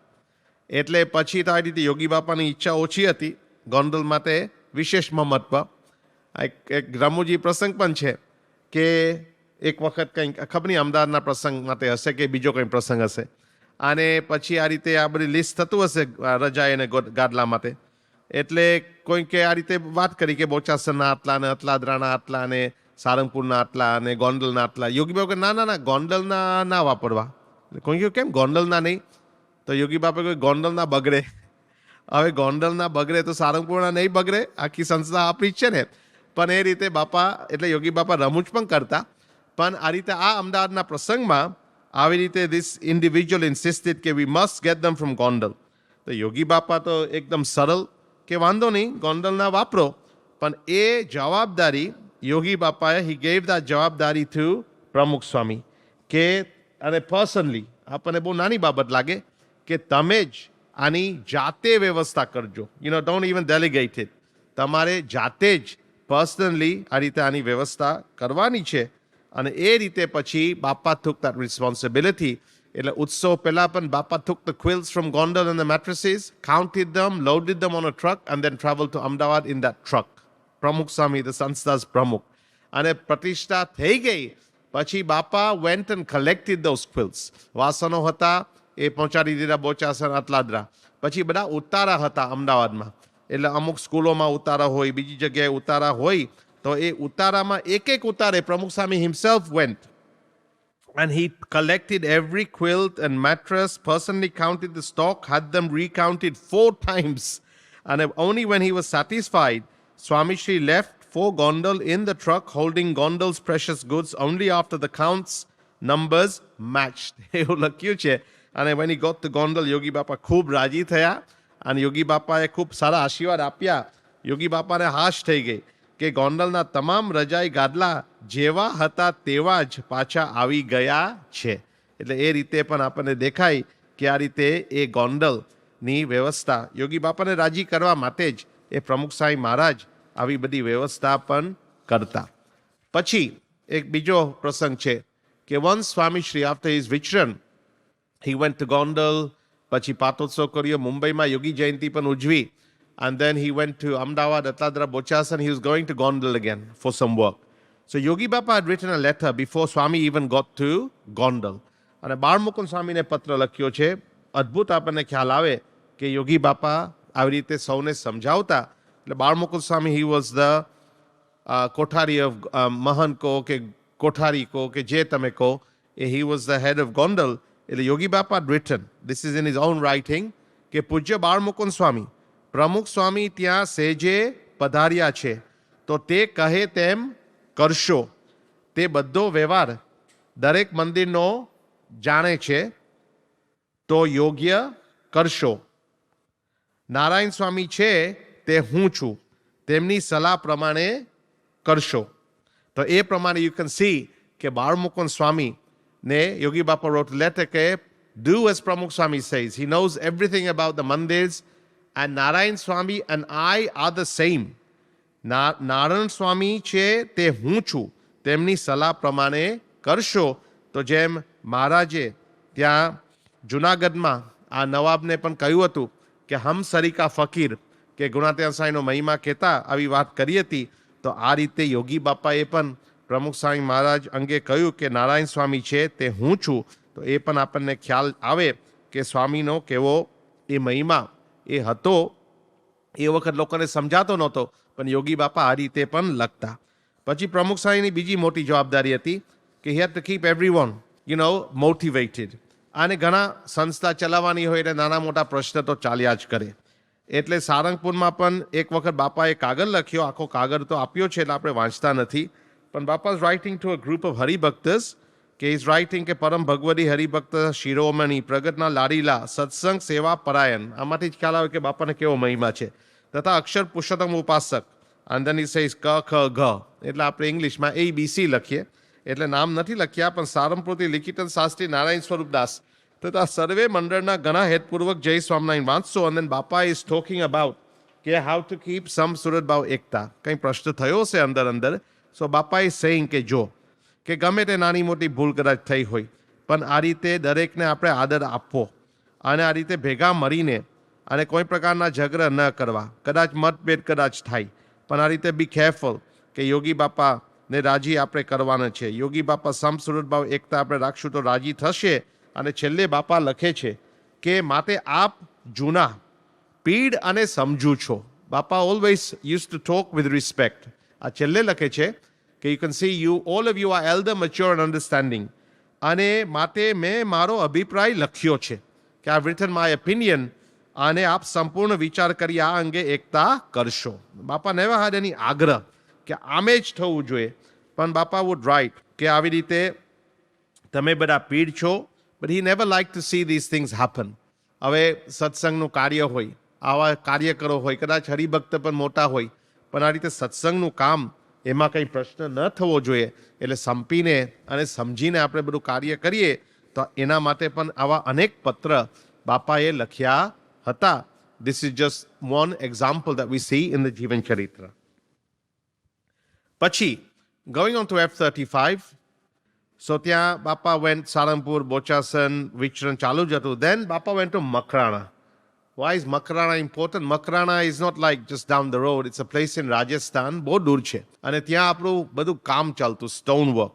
એટલે પછી તો આ રીતે યોગી બાપાની ઈચ્છા ઓછી હતી, ગોંડલ માટે વિશેષ મહત્વ. એક રમૂજી પ્રસંગ પણ છે કે એક વખત કંઈક ખબર નહીં અમદાવાદના પ્રસંગ માટે હશે કે બીજો કંઈ પ્રસંગ હશે, અને પછી આ રીતે આ બધી લિસ્ટ થતું હશે રજાઈ અને ગાદલા માટે. એટલે કોઈકે આ રીતે વાત કરી કે બોચાસરના આટલા ને અતલાદરાના આટલા ને સારંગપુરના આટલા અને ગોંડલના આટલા. યોગી બાપા ના ગોંડલના ના વાપરવા. કોઈ કહ્યું કેમ ગોંડલના નહીં? તો યોગી બાપા કોઈ ગોંડલના બગડે. હવે ગોંડલના બગડે તો સારંગપુરના નહીં બગડે, આખી સંસ્થા આપણી જ છે ને. પણ એ રીતે બાપા એટલે યોગી બાપા રમૂજ પણ કરતા. પણ આ રીતે આ અમદાવાદના પ્રસંગમાં આવી રીતે ધીસ ઇન્ડિવિજ્યુઅલ ઇન્સિસ્ટેડ કે we must get them from Gondal. તો યોગી બાપા તો એકદમ સરળ કે વાંધો નહીં ગોંડલના વાપરો, પણ એ જવાબદારી યોગી બાપાએ હી ગેવ that જવાબદારી ટુ પ્રમુખ સ્વામી કે અને પર્સનલી આપણને બહુ નાની બાબત લાગે કે તમે જ આની જાતે વ્યવસ્થા કરજો. Don't even delegate it. તમારે જાતે જ પર્સનલી આ રીતે આની વ્યવસ્થા કરવાની છે. અને એ રીતે પછી બાપા took that responsibility. એટલે ઉત્સવ પહેલા પણ બાપા took the quilts from Gondal and the mattresses, counted them, loaded them on a truck and then traveled to Ahmedabad in that truck. પ્રમુખ સ્વામી, the સંસ્થા's પ્રમુખ. અને પ્રતિષ્ઠા થઈ ગઈ પછી બાપા went and collected those quilts. વાસણો હતા એ પહોંચાડી દીધા બોચાસણ, અતલાદરા. પછી બધા ઉતારા હતા અમદાવાદમાં. એટલે અમુક સ્કૂલોમાં ઉતારા હોય, બીજી જગ્યાએ ઉતારા હોય, તો એ ઉતારામાં એક ઉતારે પ્રમુખ સ્વામી himself went and he collected every quilt and mattress, personally counted the stock, had them recounted 4 times, and only when he was satisfied, Swami Shri left for Gondal in the truck holding Gondal's precious goods only after the counts numbers matched. એવું લખ્યું છે. અને when he got to Gondal, યોગી બાપા ખૂબ રાજી થયા અને યોગી બાપાએ ખૂબ સારા આશીર્વાદ આપ્યા. યોગી બાપાને હાશ થઈ ગઈ કે ગોંડલના તમામ રજાઈ ગાદલા જેવા હતા તેવા જ પાછા આવી ગયા છે. એટલે એ રીતે પણ આપણને દેખાય કે આ રીતે એ ગોંડલની વ્યવસ્થા યોગી બાપાને રાજી કરવા માટે જ એ પ્રમુખ સાંઈ મહારાજ આવી બધી વ્યવસ્થા પણ કરતા. પછી એક બીજો પ્રસંગ છે કે વન્સ સ્વામીશ્રી આફ્ટર હિઝ વિચરન he went to Gondal, પછી પાટોત્સવ કર્યો, મુંબઈમાં યોગી જયંતિ પણ ઉજવી, and then he went to Ahmedabad, Atladra, Bochasan. He was going to Gondal again for some work. So Yogi Bapa had written a letter before Swami even got to Gondal. અને બાળમુકુંદ સ્વામીને પત્ર લખ્યો છે. અદ્ભુત આપણને ખ્યાલ આવે કે યોગી બાપા આવી રીતે સૌને સમજાવતા. એટલે બાળમુકુંદ સ્વામી he was the Kothari of મહન કહો કે કોઠારી કહો કે જે તમે કહો, he was the head of Gondal. એટલે યોગી બાપા had written, this is in his own writing, કે પૂજ્ય બાળમુકુંદ સ્વામી પ્રમુખ સ્વામી ત્યાં સેજે પધાર્યા છે તો તે કહે તેમ કરશો. તે બધો વ્યવહાર દરેક મંદિરનો જાણે છે તો યોગ્ય કરશો. નારાયણ સ્વામી છે તે હું છું, તેમની સલાહ પ્રમાણે કરશો. તો એ પ્રમાણે યુ કેન સી કે બાળમુકુંદ સ્વામી ને યોગી બાપા wrote a letter કે do as Pramukh Swami says. He knows everything about the mandirs, and Narayan Swami and I are the same. Narayan Swami છે તે હું છું, તેમની સલાહ પ્રમાણે કરશો. તો જેમ મહારાજે ત્યાં જુનાગઢમાં આ નવાબને પણ કહ્યું હતું કે હમ સરીકા ફકીર કે ગુણાત્યા સાંઈનો મહિમા કહેતા આવી વાત કરી હતી, તો આ રીતે યોગી બાપાએ પણ પ્રમુખ સ્વામી મહારાજ અંગે કહ્યું કે નારાયણ સ્વામી છે તે હું છું. તો એ પણ આપણને ખ્યાલ આવે કે સ્વામીનો કેવો એ મહિમા એ હતો. એ વખત લોકોને સમજાતો નહોતો, પણ યોગી બાપા આ રીતે પણ લખતા. પછી પ્રમુખ સ્વામીની બીજી મોટી જવાબદારી હતી કે he had to keep everyone, motivated. આને ઘણા સંસ્થા ચલાવવાની હોય એટલે નાના મોટા પ્રશ્ન તો ચાલ્યા જ કરે. એટલે સારંગપુરમાં પણ એક વખત બાપાએ કાગળ લખ્યો, આખો કાગળ તો આપ્યો છે એટલે આપણે વાંચતા નથી, પણ બાપા is writing to a group of હરિભક્તસ કે is writing કે પરમ ભગવદી હરિભક્ત શિરોમણી પ્રગટના લાડીલા સત્સંગ સેવા પરાયણ. આમાંથી જ ખ્યાલ આવે કે બાપાને કેવો મહિમા છે. તથા અક્ષર Purushottam ઉપાસક, and then he says ક ખ ઘ. એટલે આપણે ઇંગ્લિશમાં ABC લખીએ, એટલે નામ નથી લખ્યા, પણ સારંગપુરથી લિખિતન શાસ્ત્રી નારાયણ સ્વરૂપદાસ તથા સર્વે મંડળના ઘણા હેતપૂર્વક જય સ્વામિનારાયણ વાંચશો. and then બાપા is talking about કે how to keep some Surat ભાવ એકતા. કંઈ પ્રશ્ન થયો છે અંદર. સો બાપા is saying કે જો કે ગમે તે નાની મોટી ભૂલ કદાચ થઈ હોય, પણ આ રીતે દરેકને આપણે આદર આપવો અને આ રીતે ભેગા મળીને અને કોઈ પ્રકારના ઝઘડા ન કરવા. કદાચ મતભેદ કદાચ થાય, પણ આ રીતે બી કેરફુલ કે યોગી બાપાને રાજી આપણે કરવાના છે. યોગી બાપા સમ સુરત ભાવ એકતા આપણે રાખશું તો રાજી થશે. અને છેલ્લે બાપા લખે છે કે માટે આપ જૂના પીડ અને સમજુ છો. બાપા always use to talk with respect. આ છેલ્લે લખે છે કે you can see you all of you are elder mature and understanding. અને માટે મેં મારો અભિપ્રાય લખ્યો છે કે આઈ રિટન માય ઓપિનિયન, અને આપ સંપૂર્ણ વિચાર કરી આ અંગે એકતા કરશો. બાપા નેવર had any આગ્રહ કે આમે જ થવું જોઈએ, પણ બાપા વુડ રાઇટ કે આવી રીતે તમે બધા પીડ છો, but he never liked to see these things happen. હવે સત્સંગનું કાર્ય હોય, આવા કાર્યકરો હોય, કદાચ હરિભક્ત પણ મોટા હોય, પણ આ રીતે સત્સંગનું કામ એમાં કંઈ પ્રશ્ન ન થવો જોઈએ. એટલે સંપીને અને સમજીને આપણે બધું કાર્ય કરીએ તો એના માટે પણ આવા અનેક પત્ર બાપાએ લખ્યા હતા. This is just one example that we see in the જીવન ચરિત્ર. પછી going on to F35, so ત્યાં બાપા went સાળંગપુર, બોચાસન, વિચરણ ચાલુ જ હતું. Then બાપા went to Makrana. Why is Makrana important? Makrana is not like just down the road. It's a place in Rajasthan. બહુ દૂર છે. અને ત્યાં આપણું બધું કામ ચાલતું, સ્ટોન વર્ક.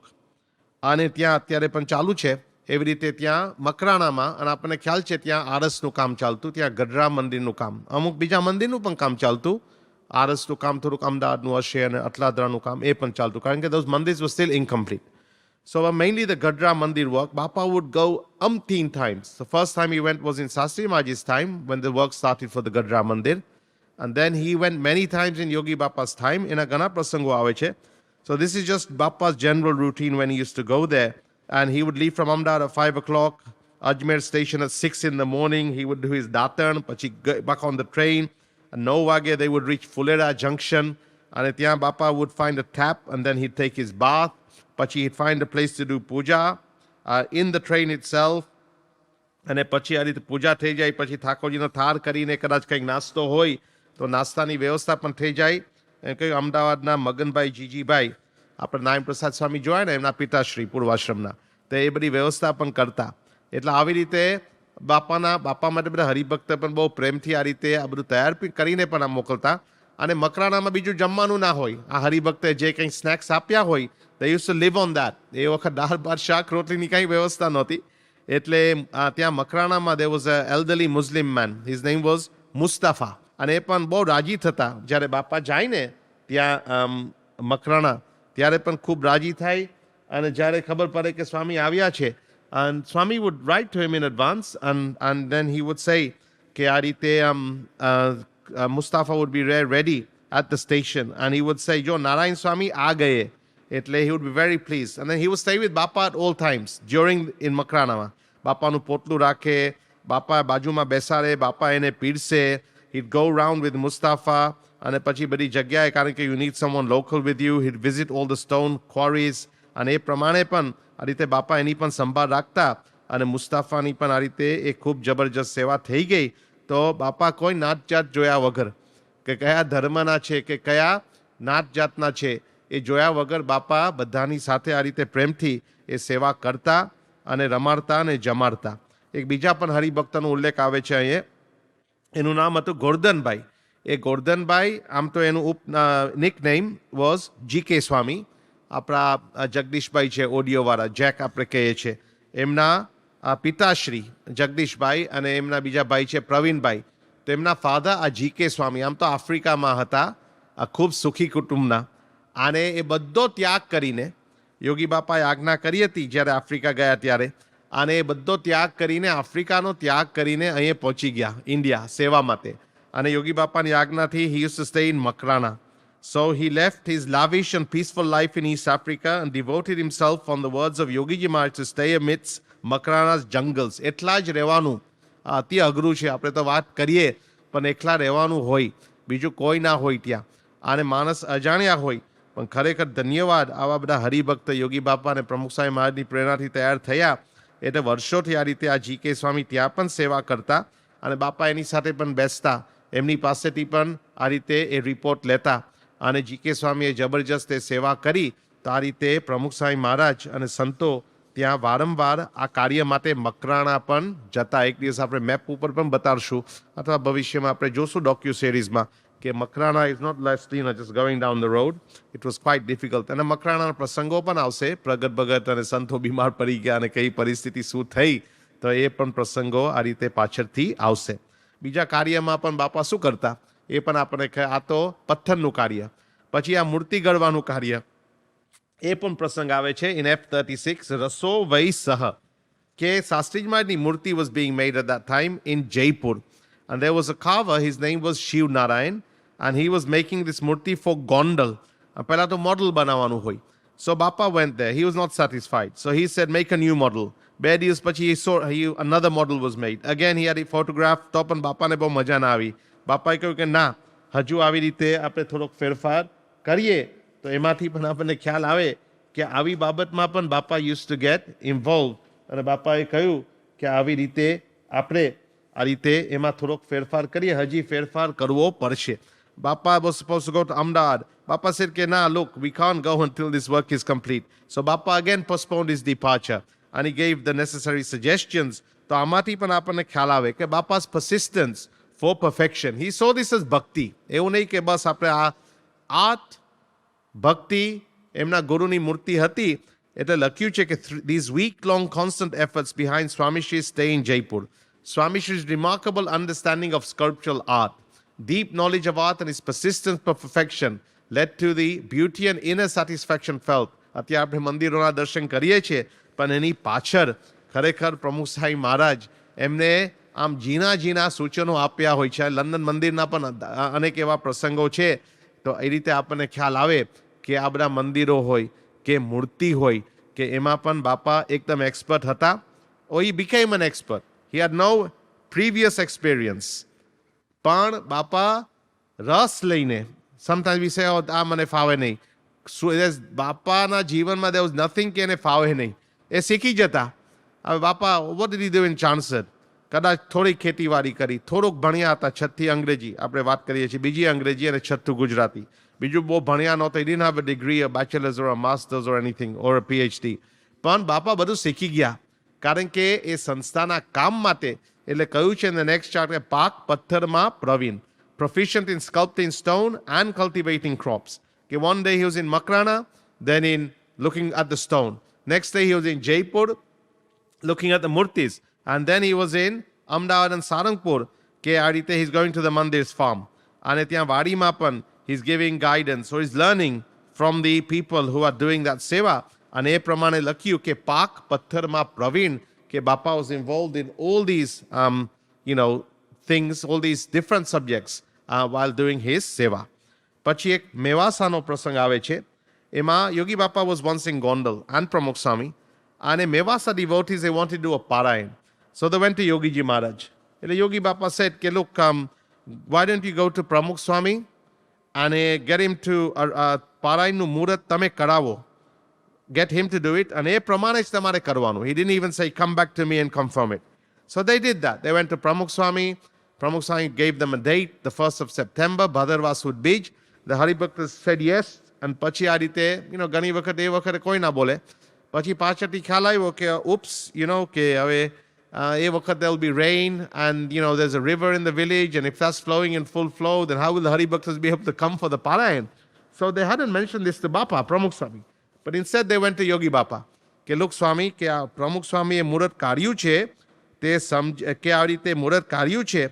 અને ત્યાં અત્યારે પણ ચાલુ છે. એવી રીતે ત્યાં મકરાણામાં, અને આપણને ખ્યાલ છે ત્યાં આરસનું કામ ચાલતું, ત્યાં ગઢડા મંદિરનું કામ, અમુક બીજા મંદિરનું પણ કામ ચાલતું. આરસનું કામ થોડુંક અમદાવાદનું હશે અને અટલાદરાનું કામ એ પણ ચાલતું, કારણ કે those મંદિર્સ were still incomplete. So mainly the Gadra Mandir work, Bapa would go umpteen times. The first time he went was in Sastri Maji's time when the work started for the Gadra Mandir. And then he went many times in Yogi Bapa's time in a Gana Prasango Aveche. So this is just Bapa's general routine when he used to go there. And he would leave from Ahmedabad at 5 o'clock, Ajmer station at 6 in the morning. He would do his Datan, pachi back on the train. At 9 wage they would reach Fulera Junction. And at ત્યાં Bapa would find a tap and then he'd take his bath. પછી he'd find a place to do puja in the train itself. અને પછી આ રીતે પૂજા થઈ જાય પછી ઠાકોરજીનો થાળ કરીને કદાચ કંઈક નાસ્તો હોય તો નાસ્તાની વ્યવસ્થા પણ થઈ જાય. કંઈક અમદાવાદના મગનભાઈ જીજીભાઈ આપણે નારાયણ પ્રસાદ સ્વામી જોયા ને એમના પિતાશ્રી પૂર્વાશ્રમના, તો એ બધી વ્યવસ્થા પણ કરતા. એટલે આવી રીતે બાપા માટે બધા હરિભક્ત પણ બહુ પ્રેમથી આ રીતે આ બધું તૈયાર કરીને પણ આ મોકલતા. અને મકરાણામાં બીજું જમવાનું ના હોય, આ હરિભક્તે જે કંઈ સ્નેક્સ આપ્યા હોય they used to live on that. એ વખત દાળ ભાત શાક રોટલીની કંઈ વ્યવસ્થા નહોતી. એટલે ત્યાં મકરાણામાં there was a elderly Muslim man. His name was Mustafa. અને એ પણ બહુ રાજી થતા જ્યારે બાપા જાય ને ત્યાં મકરાણા, ત્યારે પણ ખૂબ રાજી થાય. અને જ્યારે ખબર પડે કે સ્વામી આવ્યા છે, and Swami would write to him in advance and then he would say કે આ રીતે Mustafa would be ready at the station and he would say જો નારાયણ સ્વામી આ ગયે. એટલે he would be very pleased. And then he would stay with Bapa at all times during in Makrana. બાપાનું પોટલું રાખે, બાપા બાજુમાં બેસાડે, બાપા એને પીરસે. He'd go around with Mustafa અને પછી બધી જગ્યાએ, કારણ કે you need someone local with you. He'd visit all the stone quarries. અને એ પ્રમાણે પણ આ રીતે બાપા એની પણ સંભાળ રાખતા. અને મુસ્તાફાની પણ આ રીતે એ ખૂબ જબરજસ્ત સેવા થઈ ગઈ. તો બાપા કોઈ નાત જાત જોયા વગર કે કયા ધર્મના છે કે કયા નાત જાતના છે એ જોયા વગર બાપા બધાની સાથે આ રીતે પ્રેમથી એ સેવા કરતા અને રમાડતા અને જમાડતા. એક બીજા પણ હરિભક્તનો ઉલ્લેખ આવે છે અહીંયા. એનું નામ હતું ગોરધનભાઈ. એ ગોરધનભાઈ, આમ તો એનું નિક નેમ વોઝ જીકે સ્વામી. આપણા જગદીશભાઈ છે ઓડિયોવાળા, જેક આપણે કહીએ છીએ, એમના પિતાશ્રી જગદીશભાઈ અને એમના બીજા ભાઈ છે પ્રવીણભાઈ. તો એમના ફાધર આ જીકે સ્વામી આમ તો આફ્રિકામાં હતા, ખૂબ સુખી કુટુંબના. આને એ બધો ત્યાગ કરીને, યોગી બાપાએ આજ્ઞા કરી હતી જ્યારે આફ્રિકા ગયા ત્યારે, અને એ બધો ત્યાગ કરીને આફ્રિકાનો ત્યાગ કરીને અહીંયા પહોંચી ગયા ઇન્ડિયા સેવા માટે. અને યોગી બાપાની આજ્ઞાથી he used to stay in Makrana. So he left his lavish and peaceful life in East Africa and devoted himself, on the words of Yogiji Maharaj, to stay amidst Makrana's jungles. એટલા જ રહેવાનું અતિ અઘરું છે. આપણે તો વાત કરીએ પણ એકલા રહેવાનું હોય, બીજું કોઈ ના હોય ત્યાં, અને માણસ અજાણ્યા હોય. પણ ખરેખર ધન્યવાદ આવા બધા હરિભક્ત યોગી બાપા અને પ્રમુખ સ્વામી મહારાજની પ્રેરણાથી તૈયાર થયા. એટલે વર્ષોથી આ રીતે આ જીકે સ્વામી ત્યાં પણ સેવા કરતા અને બાપા એની સાથે પણ બેસતા, એમની પાસેથી પણ આ રીતે એ રિપોર્ટ લેતા. અને જીકે સ્વામીએ જબરજસ્ત એ સેવા કરી. તો આ રીતે પ્રમુખ સ્વામી મહારાજ અને સંતો ત્યાં વારંવાર આ કાર્ય માટે મકરાણા પણ જતા. એક દિવસ આપણે મેપ ઉપર પણ બતાડશું અથવા ભવિષ્યમાં આપણે જોશું ડોક્યુ સિરીઝમાં કે Makrana is not least just going down the road. It was quite difficult. અને મકરાણાના પ્રસંગો પણ આવશે, પ્રગટ ભગત અને સંતો બીમાર પડી ગયા અને કઈ પરિસ્થિતિ શું થઈ, તો એ પણ પ્રસંગો આ રીતે પાછળથી આવશે. બીજા કાર્યમાં પણ બાપા શું કરતા એ પણ આપણે, આ તો પથ્થરનું કાર્ય. પછી આ મૂર્તિ ગળવાનું કાર્ય, એ પણ પ્રસંગ આવે છે ઇન F36. રસો વૈ સહ કે શાસ્ત્રીજી મહારાજની મૂર્તિ was being made at that time in Jaipur. And there was a carver, his name was Shiv Narayan, and he was making this murti for Gondal. પહેલા તો મોડલ બનાવવાનું હોય. So Bapa went there. He was not satisfied. So he said, make a new model. 2 days પછી another model was made. Again he had a photograph. તો પણ બાપાને બહુ મજા ના આવી. બાપાએ કહ્યું કે ના, હજુ આવી રીતે આપણે થોડોક ફેરફાર કરીએ તો એમાંથી પણ આપણને ખ્યાલ આવે કે આવી બાબતમાં પણ બાપા યુઝ ટુ ગેટ ઇન્વોલ્વ, અને બાપાએ કહ્યું કે આવી રીતે આપણે આ રીતે એમાં થોડોક ફેરફાર કરીએ, હજી ફેરફાર કરવો પડશે. Bappa was supposed to go to Ahmedabad. Bappa said, "Okay, nah, look, we can't go until this work is complete." So Bappa again postponed his departure, and he gave the necessary suggestions. તો આમાંથી પણ આપણને ખ્યાલ આવે કે બાપા's persistence for perfection. He saw this as bhakti. એવું નહીં કે બસ આપણે આ ભક્તિ એમના ગુરુની મૂર્તિ હતી એટલે લખ્યું છે કે these week-long constant efforts behind Swami Shri's stay in Jaipur, Swami Shri's remarkable understanding of sculptural art, deep knowledge of art and his persistence for perfection led to the beauty and inner satisfaction felt. અત્યારે આપણે મંદિરોના દર્શન કરીએ છીએ પણ એની પાછળ ખરેખર પ્રમુખ સાંઈ મહારાજ એમને આમ ઝીણા ઝીણા સૂચનો આપ્યા હોય છે. લંડન મંદિરના પણ અનેક એવા પ્રસંગો છે તો એ રીતે આપણને ખ્યાલ આવે કે આ બધા મંદિરો હોય કે મૂર્તિ હોય કે એમાં પણ બાપા એકદમ એક્સપર્ટ હતા. or he became an expert. He had no previous experience. પણ બાપા રસ લઈને, sometimes we say, oh, આ મને ફાવે નહીં. So બાપાના જીવનમાં there was nothing કે એને ફાવે નહીં, એ શીખી જતા. હવે બાપા what did he do in Chansed? કદાચ થોડી ખેતીવાડી કરી, થોડુંક ભણ્યા હતા, છઠ્ઠી અંગ્રેજી આપણે વાત કરીએ છીએ, બીજી અંગ્રેજી અને છઠ્ઠું ગુજરાતી. બીજું બહુ ભણ્યા નહોતા. He didn't have a degree, a bachelor's or a master's or anything or a PhD. પણ બાપા બધું શીખી ગયા કારણ કે એ સંસ્થાના કામ માટે. એટલે કહ્યું છે in the next chapter, પાક પથ્થરમાં Pravin, proficient in sculpting stone and cultivating crops. Okay, one day he was in Makrana, then in looking at the stone. Next day he was in Jaipur looking at the murtis, and then he was in Ahmedabad and Sarangpur. કે આ રીતે he's going to the Mandir's farm. અને ત્યાં વાડીમાં પણ he's giving guidance, so he's learning from the people who are doing that seva. અને એ પ્રમાણે લખ્યું કે પાક પથ્થરમાં પ્રવીણ, કે બાપા was involved in all these things, all these different subjects while doing his seva. પછી એક મેવાસાનો પ્રસંગ આવે છે. એમાં યોગી બાપા was once in Gondal and Pramukh Swami, and Mevasa devotees, they wanted to do a parayan. So they went to Yogiji Maharaj. And Yogi Bappa said, look, why don't you go to Pramukh Swami and get him to parayan nu murat tame karavo. Get him to do it. And e pramane જ તમારે કરવાનું. He didn't even say, come back to me and confirm it. So they did that. They went to Pramukh Swami. Pramukh Swami gave them a date, the 1st of September, Bhadarwasud Beach. The Haribhaktas said yes. And પછી આ રીતે ઘણી વખત એ વખતે કોઈ ના બોલે. પછી પાછળથી ખ્યાલ આવ્યો કે oops, કે હવે એ વખત there will be rain and there's a river in the village, and if that's flowing in full flow, then how will the Haribhaktas be able to come for the parayan? So they hadn't mentioned this to Bappa, Pramukh Swami. But instead they went to Yogi Bappa. કે look Swami, કે આ પ્રમુખ સ્વામીએ મુહૂર્ત કાઢ્યું છે તે કે આ રીતે મુહૂર્ત કાઢ્યું છે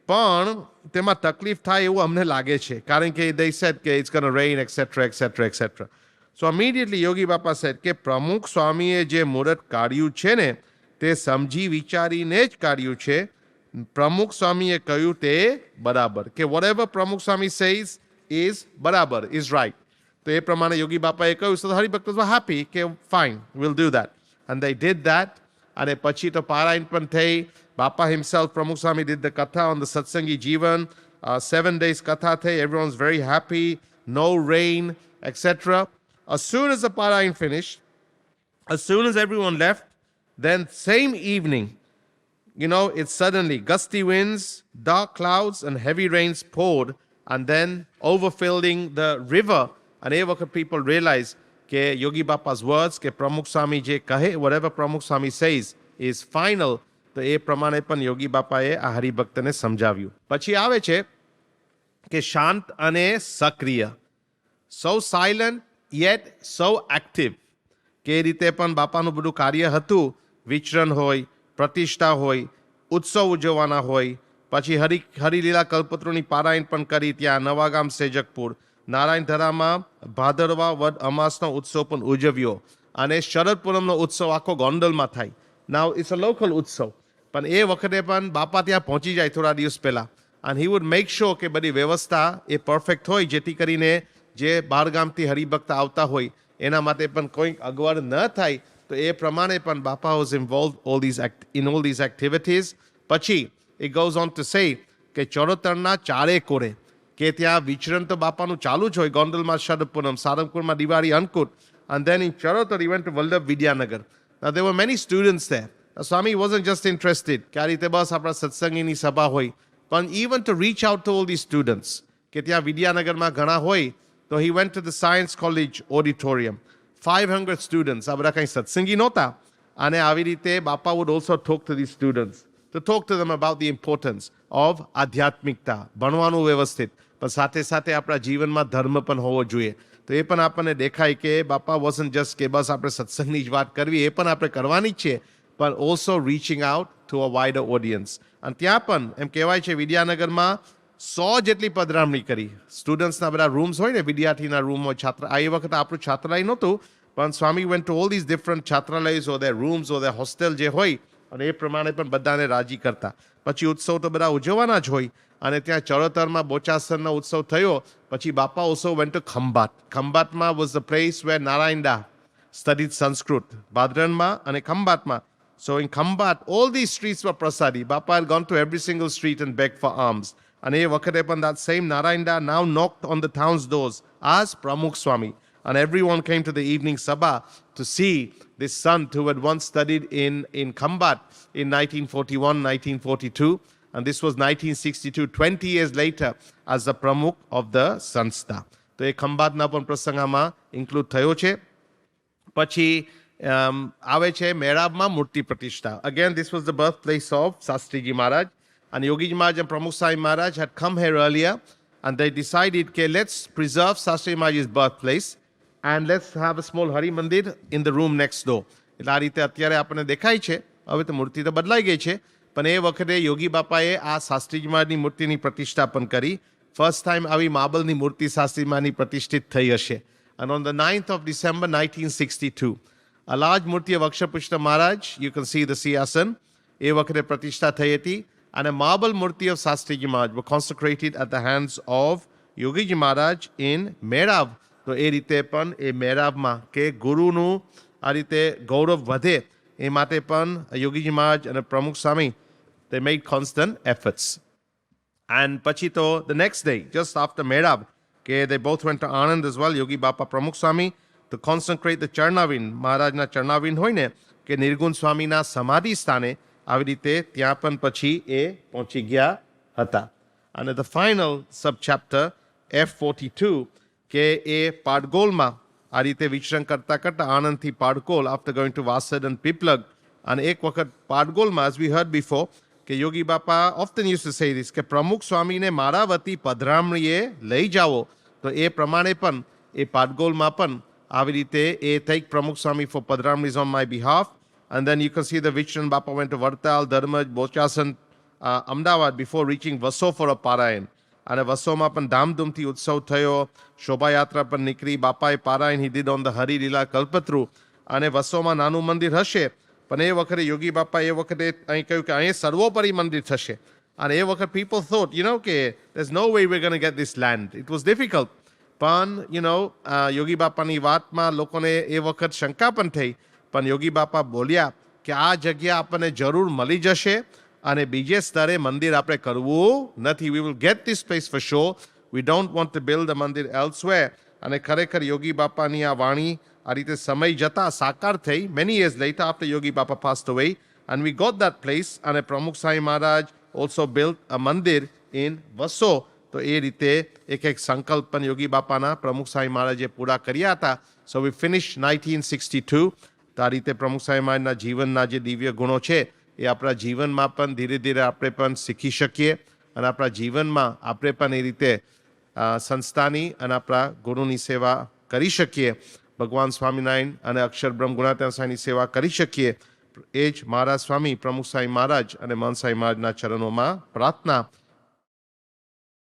પણ તેમાં તકલીફ થાય એવું અમને લાગે છે કારણ કે they said કે it's going to rain, etc., etc., etc. So immediately Yogi Bappa said કે પ્રમુખ સ્વામીએ જે મુહૂર્ત કાઢ્યું છે ને તે સમજી વિચારીને જ કાઢ્યું છે. પ્રમુખ સ્વામીએ કહ્યું તે બરાબર, કે whatever પ્રમુખ સ્વામી says is બરાબર, is right. તો એ પ્રમાણે યોગી બાપાએ કહ્યું. So the Haribhaktas were happy, કે fine, we'll do that. And they did that. અને પછી તો પારાયણ પણ થઈ. Bappa himself, Pramukh Swami, did the katha on the Satsangi Jivan. 7 days katha thay. Everyone's very happy. No rain, etc. As soon as the parayan finished, as soon as everyone left, then same evening, it suddenly gusty winds, dark clouds, and heavy rains poured, and then overfilling the river. And એ વખત people realized કે Yogi Bappa's words, કે Pramukh Swami જે કહે, whatever Pramukh Swami says is final. તો એ પ્રમાણે પણ યોગી બાપાએ આ હરિભક્તને સમજાવ્યું. પછી આવે છે કે શાંત અને સક્રિય, so silent yet so active. કે એ રીતે પણ બાપાનું બધું કાર્ય હતું. વિચરણ હોય, પ્રતિષ્ઠા હોય, ઉત્સવ ઉજવવાના હોય. પછી હરિલીલા કલ્પતરુની પારાયણ પણ કરી ત્યાં નવાગામ સેજકપુર. નારાયણધરામાં ભાદરવા વદ અમાસનો ઉત્સવ પણ ઉજવ્યો. અને શરદ પૂનમનો ઉત્સવ આખો ગોંડલમાં થાય. Now it's a local ઉત્સવ. પણ એ વખતે પણ બાપા ત્યાં પહોંચી જાય થોડા દિવસ પહેલા. And he would make sure કે બધી વ્યવસ્થા એ પરફેક્ટ હોય જેથી કરીને જે બહારગામથી હરિભક્ત આવતા હોય એના માટે પણ કોઈ અગવડ ન થાય. તો એ પ્રમાણે પણ બાપા was involved in all these activities. પછી it goes on to say કે ચરોતરના ચારે કોરે, કે ત્યાં વિચરણ તો બાપાનું ચાલુ જ હોય. ગોંડલમાં શરદ પૂનમ, સારંગપુરમાં Diwali, Annakut, and then in Charotar he went to Vallabh Vidyanagar. Now there were many students there. Swami wasn't just interested કે આ રીતે બસ આપણા સત્સંગીની સભા હોય, પણ even to reach out to all these students કે ત્યાં વિદ્યાનગરમાં ઘણા હોય, તો he went to the Science College auditorium. 500 students, આ બધા કંઈ સત્સંગી નહોતા, અને આવી રીતે બાપા would also talk to these students, to talk to them about the importance of આધ્યાત્મિકતા, ભણવાનું વ્યવસ્થિત, પણ સાથે સાથે આપણા જીવનમાં ધર્મ પણ હોવો જોઈએ. તો એ પણ આપણને દેખાય કે બાપા wasn't just કે બસ આપણે સત્સંગની જ વાત કરવી, એ પણ આપણે કરવાની જ છે, પણ also reaching out to a wider audience. અને ત્યાં પણ એમ કહેવાય છે વિદ્યાનગરમાં 100 જેટલી પધરામણી કરી. સ્ટુડન્ટ્સના બધા રૂમ્સ હોય ને, વિદ્યાર્થીના રૂમ હોય, છાત્ર, આ એ વખતે આપણું છાત્રાલય નહોતું, પણ સ્વામી went to all these different છાત્રાલયસ or their rooms or their hostel જે હોય, અને એ પ્રમાણે પણ બધાને રાજી કરતા. પછી ઉત્સવ તો બધા ઉજવવાના જ હોય, અને ત્યાં ચરોતરમાં બોચાસનનો ઉત્સવ થયો, પછી બાપા also went to Khambhat. ખંભાતમાં was the place where Narayan Da studied Sanskrit, ભાદરણમાં અને ખંભાતમાં. So in Khambat, all these streets were prasadi. Bapa had gone to every single street and begged for alms. And એ વખતે પણ that same Narayan Da now knocked on the town's doors as Pramukh Swami. And everyone came to the evening sabha to see this sant who had once studied in Khambat in 1941, 1942. And this was 1962, 20 years later, as the Pramukh of the Sanstha. તો એ ખંભાતના પણ પ્રસંગમાં include થયો છે. પછી આવે છે મેરાબમાં મૂર્તિ પ્રતિષ્ઠા. Again, this was the birthplace of Sastriji Maharaj. And Yogiji Maharaj and Pramukh Sai Maharaj had come here earlier, and they decided, okay, let's preserve Sastriji Maharaj's birthplace, and let's have a small Hari Mandir in the room next door. એટલે આ રીતે અત્યારે આપણને દેખાય છે. હવે તો મૂર્તિ તો બદલાઈ ગઈ છે, પણ એ વખતે યોગી બાપાએ આ શાસ્ત્રીજી મહારાજની મૂર્તિની પ્રતિષ્ઠા પણ કરી. ફર્સ્ટ ટાઈમ આવી માર્બલની મૂર્તિ શાસ્ત્રી મહારાજની પ્રતિષ્ઠિત થઈ હશે. And on the 9th of December 1962, a large મૂર્તિ of Akshapushta Maharaj, you can see the Siyasan, એ વખતે પ્રતિષ્ઠા થઈ હતી. And a marble murti of Sastriji Maharaj were consecrated at the hands of Yogiji Maharaj in Merav. તો એ રીતે પણ એ મેરાબમાં કે ગુરુનું આ રીતે ગૌરવ વધે એ માટે પણ યોગીજી મહારાજ અને પ્રમુખ સ્વામી they made constant efforts. And પછી તો the next day, just after Merab, કે they both went to Anand as well, Yogi Bapa Pramukh Swami, to consecrate the Charnavind. મહારાજના ચરણાવિંદ હોય ને, કે નિર્ગુણ સ્વામીના સમાધિ સ્થાને આવી રીતે ત્યાં પણ પછી એ પહોંચી ગયા હતા. અને the final sub-chapter, F42, કે એ પાડગોલમાં આ રીતે વિચરણ કરતા કરતા આનંદથી પાડકોલ, after going to Vasad and Piplag, અને એક વખત પાડગોલમાં, as we heard before, કે યોગી બાપા often used to say this, કે પ્રમુખ સ્વામીને મારા વતી પધરામણીએ લઈ જાઓ. તો એ પ્રમાણે પણ એ પાડગોલમાં પણ આવી રીતે એ take પ્રમુખ સ્વામી for padramnis on my behalf. And then you can see the Vichran Bapa went to Vartal, Dharmaj, Bochasan, Ahmedabad before reaching Vaso for a Parayan. અને વસોમાં પણ ધામધૂમથી ઉત્સવ થયો, શોભાયાત્રા પણ નીકળી, બાપાએ પારાયણ he did on the Harileela કલ્પતરુ. અને વસોમાં નાનું મંદિર હશે, પણ એ વખતે યોગી બાપા એ વખતે અહીં કહ્યું કે અહીં સર્વોપરી મંદિર થશે. અને એ વખત people thought, કે there's no way we're going to get this land. It was difficult. પણ યોગી બાપાની વાતમાં લોકોને એ વખત શંકા પણ થઈ, પણ યોગી બાપા બોલ્યા કે આ જગ્યા આપણને જરૂર મળી જશે અને બીજે સ્તરે મંદિર આપણે કરવું નથી. We will get this place for sure. We don't want to build a મંદિર elsewhere. અને ખરેખર યોગી બાપાની આ વાણી આ રીતે સમય જતા સાકાર થઈ. Many years later, after Yogi Bapa passed away, and we got that place, and Pramukh Sai Maharaj also built a મંદિર in Vaso. તો એ રીતે એક સંકલ્પ યોગી બાપાના પ્રમુખ સાઈ મહારાજે પૂરા કર્યા હતા. So we finished 1962. તો આ રીતે પ્રમુખ સાઈ મહારાજના જીવનના જે દિવ્ય ગુણો છે એ આપણા જીવનમાં પણ ધીરે ધીરે આપણે પણ શીખી શકીએ, અને આપણા જીવનમાં આપણે પણ એ રીતે સંસ્થાની અને આપણા ગુરુની સેવા કરી શકીએ. ભગવાન સ્વામિનારાયણ અને અક્ષર બ્રહ્મ ગુણાત્યા સાંઈની સેવા કરી શકીએ. એ જ મહારાજ સ્વામી પ્રમુખ સાઈ મહારાજ અને મહંત સાઈ મહારાજના ચરણોમાં પ્રાર્થના.